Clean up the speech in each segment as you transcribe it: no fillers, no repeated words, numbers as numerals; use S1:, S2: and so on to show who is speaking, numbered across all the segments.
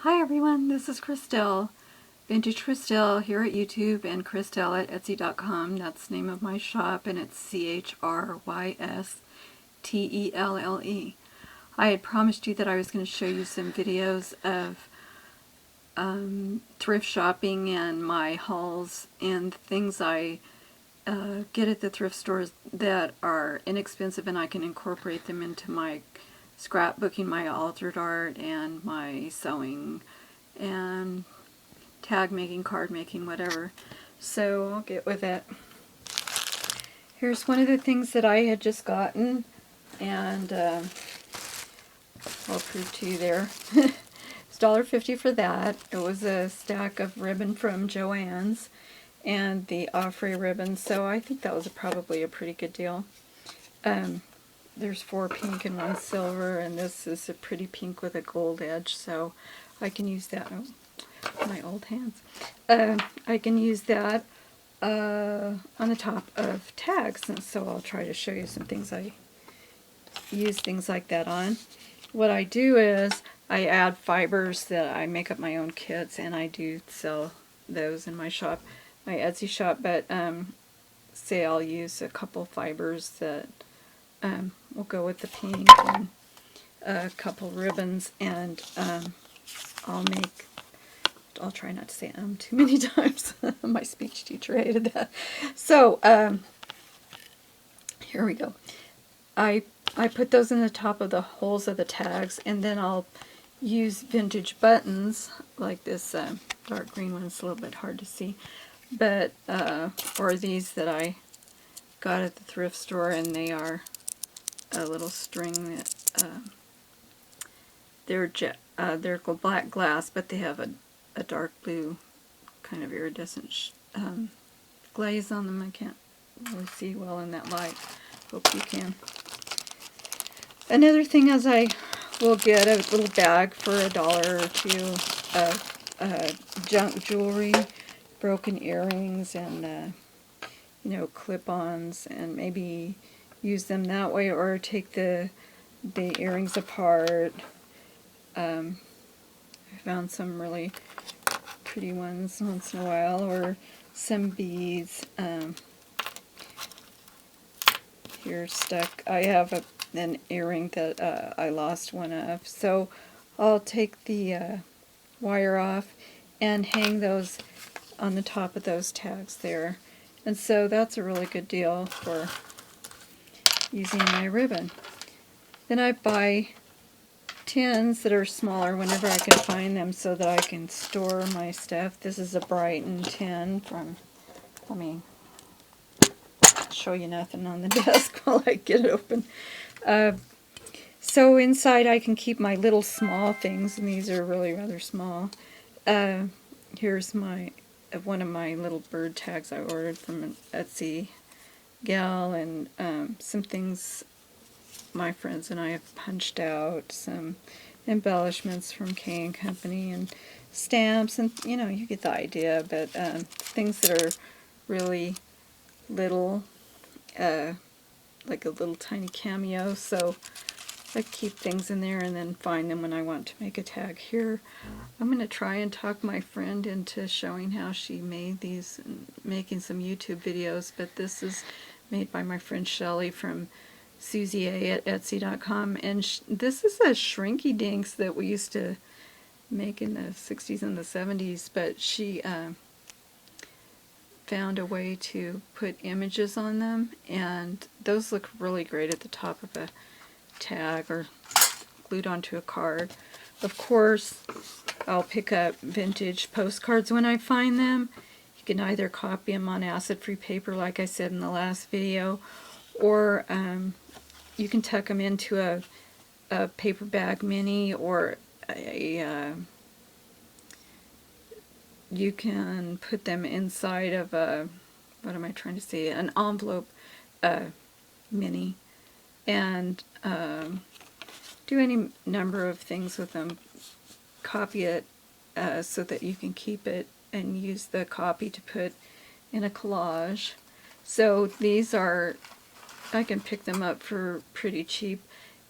S1: Hi everyone, this is Christelle, Vintage Christelle here at YouTube and Christelle at Etsy.com. That's the name of my shop and it's CHRYSTELLE. I had promised you that I was going to show you some videos of thrift shopping and my hauls and things I get at the thrift stores that are inexpensive and I can incorporate them into my scrapbooking, my altered art, and my sewing and tag making, card making, whatever. So I'll get with it. Here's one of the things that I had just gotten, and I'll prove to you there. It's $1.50 for that. It was a stack of ribbon from Joann's and the Offray ribbon, so I think that was probably a pretty good deal. There's 4 pink and 1 silver, and this is a pretty pink with a gold edge, so I can use that. Oh, my old hands. I can use that on the top of tags, and so I'll try to show you some things I use things like that on. What I do is I add fibers that I make up my own kits, and I do sell those in my shop, my Etsy shop, but say I'll use a couple fibers that will go with the pink and a couple ribbons, and I'll try not to say too many times. My speech teacher hated that. So here we go. I put those in the top of the holes of the tags, and then I'll use vintage buttons like this dark green one. It's a little bit hard to see, but or these that I got at the thrift store, and they are a little string that they're black glass, but they have a dark blue kind of iridescent glaze on them. I can't really see well in that light. Hope you can. Another thing is I will get a little bag for $1 or $2 of junk jewelry, broken earrings, and you know, clip-ons, and maybe use them that way, or take the earrings apart. I found some really pretty ones once in a while, or some beads. Here stuck. I have an earring that I lost one of, so I'll take the wire off and hang those on the top of those tags there. And so that's a really good deal for using my ribbon. Then I buy tins that are smaller whenever I can find them so that I can store my stuff. This is a Brighton tin from, let me show you nothing on the desk while I get it open. So inside I can keep my little small things, and these are really rather small. Here's my one of my little bird tags I ordered from an Etsy gal, and some things my friends and I have punched out, some embellishments from K & Company, and stamps, and you know, you get the idea, but things that are really little, like a little tiny cameo, so I keep things in there and then find them when I want to make a tag. Here, I'm going to try and talk my friend into showing how she made these and making some YouTube videos, but this is made by my friend Shelly from Susie A at Etsy.com, and this is a shrinky dinks that we used to make in the 60s and the 70s, but she found a way to put images on them, and those look really great at the top of a tag or glued onto a card. Of course, I'll pick up vintage postcards when I find them. You can either copy them on acid-free paper, like I said in the last video, or you can tuck them into a paper bag mini, or you can put them inside of a, what am I trying to say, an envelope mini, and do any number of things with them. Copy it so that you can keep it and use the copy to put in a collage. So these are, I can pick them up for pretty cheap,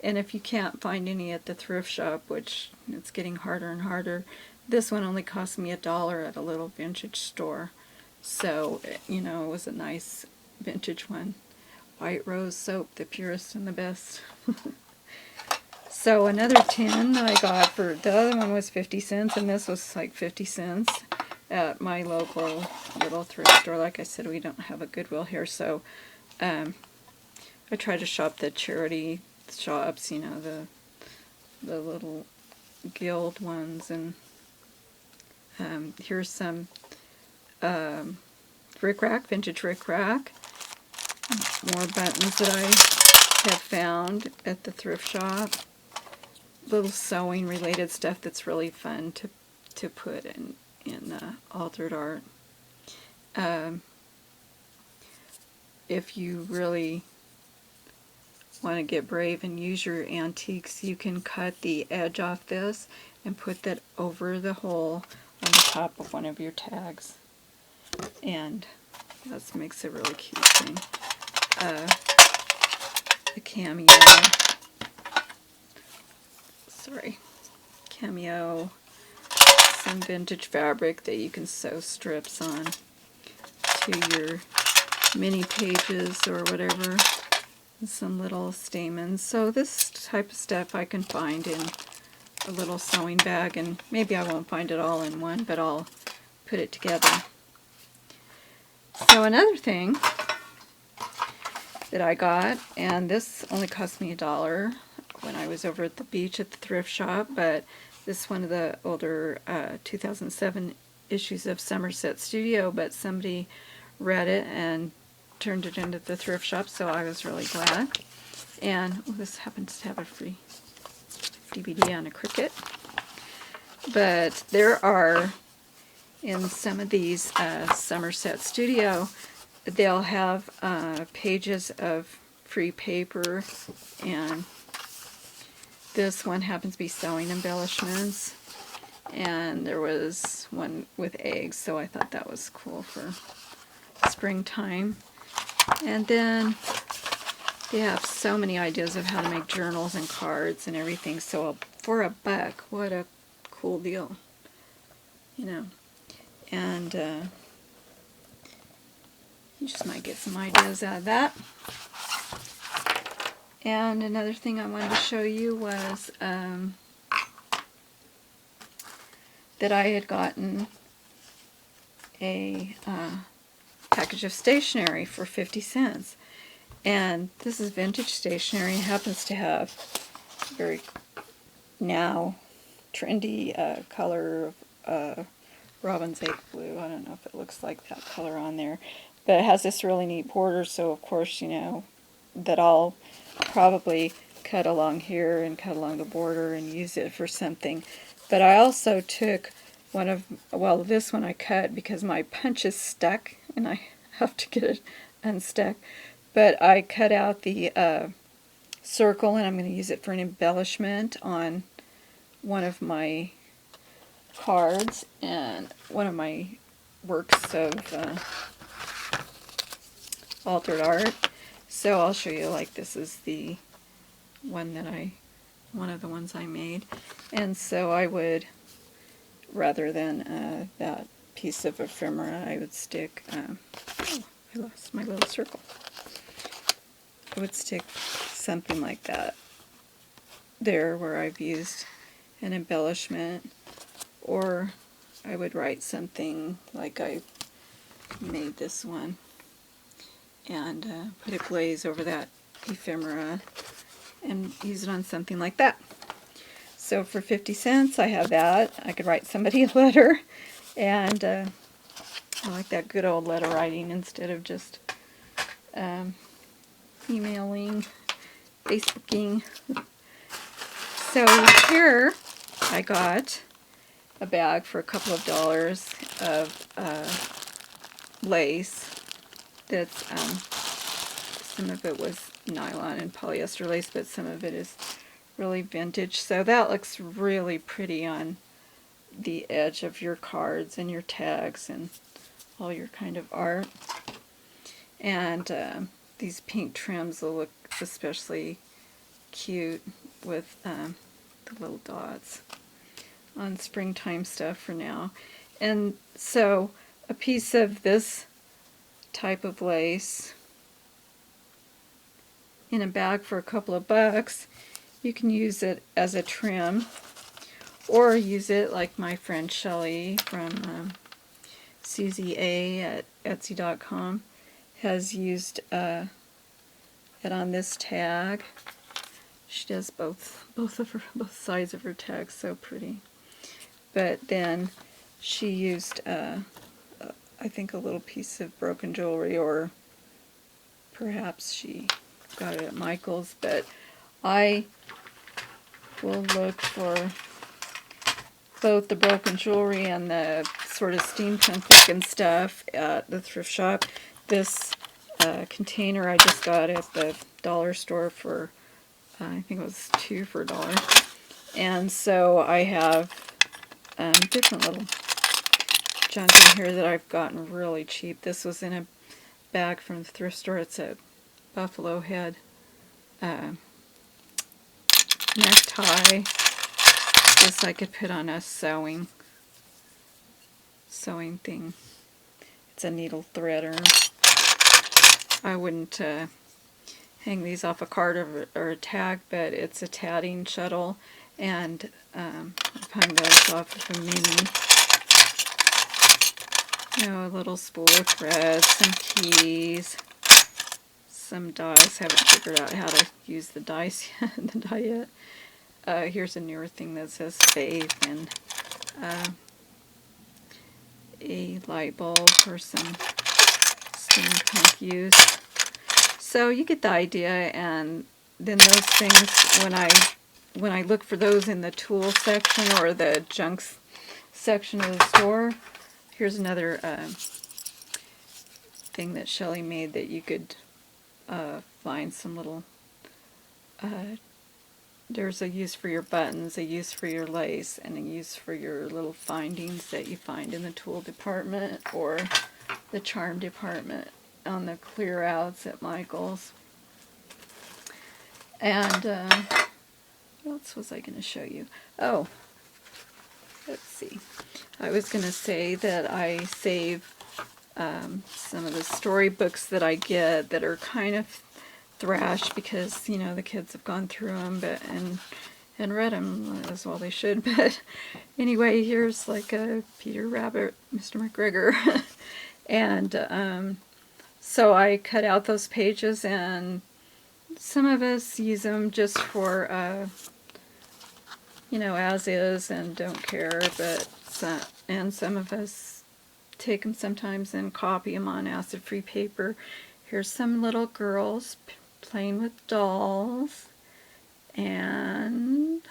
S1: And if you can't find any at the thrift shop, which it's getting harder and harder, this one only cost me $1 at a little vintage store. So, you know, it was a nice vintage one. White rose soap, the purest and the best. So another tin I got for, the other one was 50 cents and this was like 50 cents at my local little thrift store. Like I said, we don't have a Goodwill here, so I try to shop the charity shops, you know, the little guild ones. And here's some rickrack, vintage rickrack. More buttons that I have found at the thrift shop. Little sewing related stuff that's really fun to put in altered art. If you really want to get brave and use your antiques, you can cut the edge off this and put that over the hole on the top of one of your tags, and that makes a really cute thing. A cameo, some vintage fabric that you can sew strips on to your mini pages or whatever, and some little stamens. So this type of stuff I can find in a little sewing bag, and maybe I won't find it all in one, but I'll put it together. So another thing that I got, and this only cost me $1 when I was over at the beach at the thrift shop, but this is one of the older 2007 issues of Somerset Studio, but somebody read it and turned it into the thrift shop, so I was really glad. And this happens to have a free DVD on a Cricut. But there are, in some of these Somerset Studio, they'll have pages of free paper, and this one happens to be sewing embellishments, and there was one with eggs, so I thought that was cool for springtime. And then they have so many ideas of how to make journals and cards and everything, so for $1, what a cool deal, you know. And you just might get some ideas out of that. And another thing I wanted to show you was that I had gotten a package of stationery for 50 cents. And this is vintage stationery. It happens to have very now trendy color of robin's egg blue. I don't know if it looks like that color on there, but it has this really neat border, so of course, you know, that I'll probably cut along here and cut along the border and use it for something. But I also took one of, well, this one I cut because my punch is stuck and I have to get it unstuck. But I cut out the circle, and I'm going to use it for an embellishment on one of my cards and one of my works of altered art. So I'll show you, like, this is the one that one of the ones I made. And so I would, rather than that piece of ephemera, I would stick, oh, I lost my little circle. I would stick something like that there where I've used an embellishment, or I would write something like I made this one and put a glaze over that ephemera and use it on something like that. So for 50 cents I have that. I could write somebody a letter, and I like that good old letter writing instead of just emailing, Facebooking. So here I got a bag for a couple of dollars of lace. That's some of it was nylon and polyester lace, but some of it is really vintage. So that looks really pretty on the edge of your cards and your tags and all your kind of art. And these pink trims will look especially cute with the little dots on springtime stuff for now. And so a piece of this type of lace in a bag for a couple of bucks, you can use it as a trim, or use it like my friend Shelley from CZA at Etsy.com has used it on this tag. She does both sides of her tag so pretty. But then she used I think a little piece of broken jewelry, or perhaps she got it at Michael's, but I will look for both the broken jewelry and the sort of steampunk looking stuff at the thrift shop. This container I just got at the dollar store for, I think it was 2 for $1. And so I have different little junk in here that I've gotten really cheap. This was in a bag from the thrift store. It's a buffalo head necktie. This I could put on a sewing thing. It's a needle threader. I wouldn't hang these off a card or a tag, but it's a tatting shuttle, and I've hung those off of a mini. You know, a little spool of thread, some keys, some dies. Haven't figured out how to use the dice yet. The die yet. Here's a newer thing that says faith, and a light bulb for some steampunk use. So you get the idea, and then those things, when I look for those in the tool section or the junk section of the store, here's another thing that Shelley made that you could find some little, there's a use for your buttons, a use for your lace, and a use for your little findings that you find in the tool department or the charm department on the clear outs at Michael's. And what else was I going to show you? Oh, let's see. I was going to say that I save some of the storybooks that I get that are kind of thrashed because, you know, the kids have gone through them and read them as well they should. But anyway, here's like a Peter Rabbit, Mr. McGregor. And so I cut out those pages, and some of us use them just for, you know, as is and don't care, but and some of us take them sometimes and copy them on acid-free paper. Here's some little girls playing with dolls, and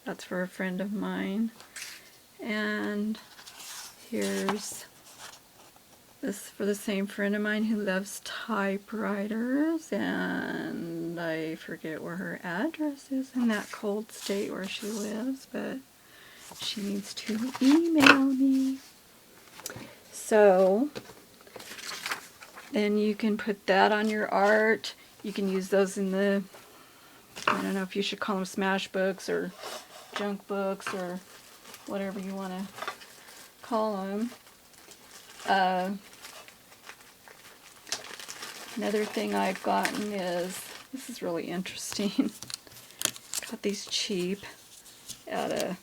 S1: that's for a friend of mine. And here's this for the same friend of mine who loves typewriters, and I forget where her address is in that cold state where she lives, but she needs to email me. So then you can put that on your art. You can use those in the, I don't know if you should call them smash books or junk books or whatever you want to call them. Another thing I've gotten is, this is really interesting. Got these cheap at a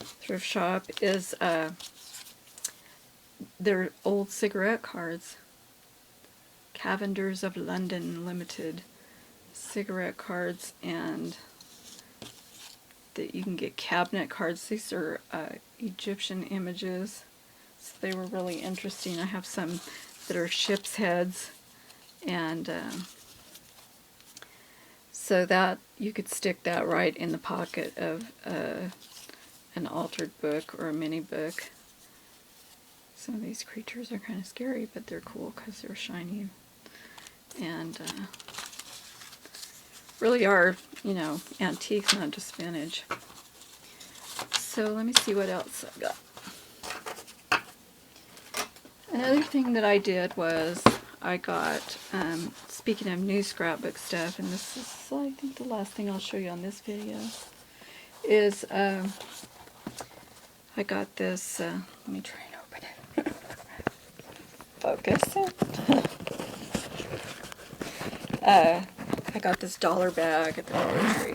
S1: thrift shop, is they're old cigarette cards. Cavenders of London Limited cigarette cards, and that you can get cabinet cards. These are Egyptian images, so they were really interesting. I have some that are ship's heads, and so that you could stick that right in the pocket of an altered book or a mini book. Some of these creatures are kind of scary, but they're cool because they're shiny and really are, you know, antiques, not just vintage. So let me see what else I got. Another thing that I did was I got, speaking of new scrapbook stuff, and this is So I think the last thing I'll show you on this video is I got this, let me try and open it. Focus. I got this dollar bag at the Dollar Tree.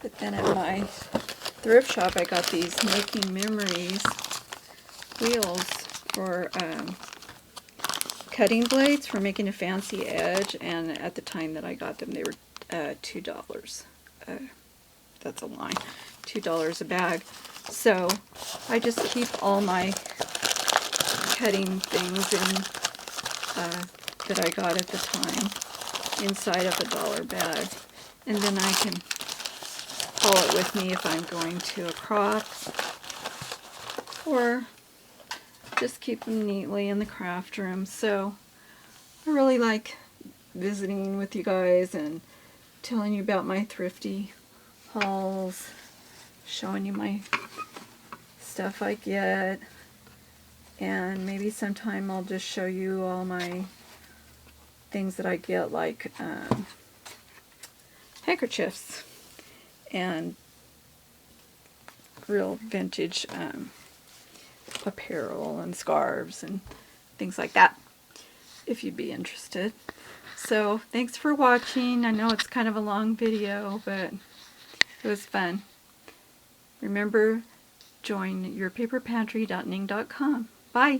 S1: But then at my thrift shop I got these Making Memories wheels for cutting blades for making a fancy edge, and at the time that I got them they were $2. That's a line. $2 a bag. So I just keep all my cutting things in that I got at the time inside of a dollar bag, and then I can haul it with me if I'm going to a crop, or just keep them neatly in the craft room. So I really like visiting with you guys and telling you about my thrifty hauls, showing you my stuff I get, and maybe sometime I'll just show you all my things that I get, like handkerchiefs and real vintage apparel and scarves and things like that, if you'd be interested. So thanks for watching. I know it's kind of a long video, but it was fun. Remember, join yourpaperpantry.ning.com. Bye!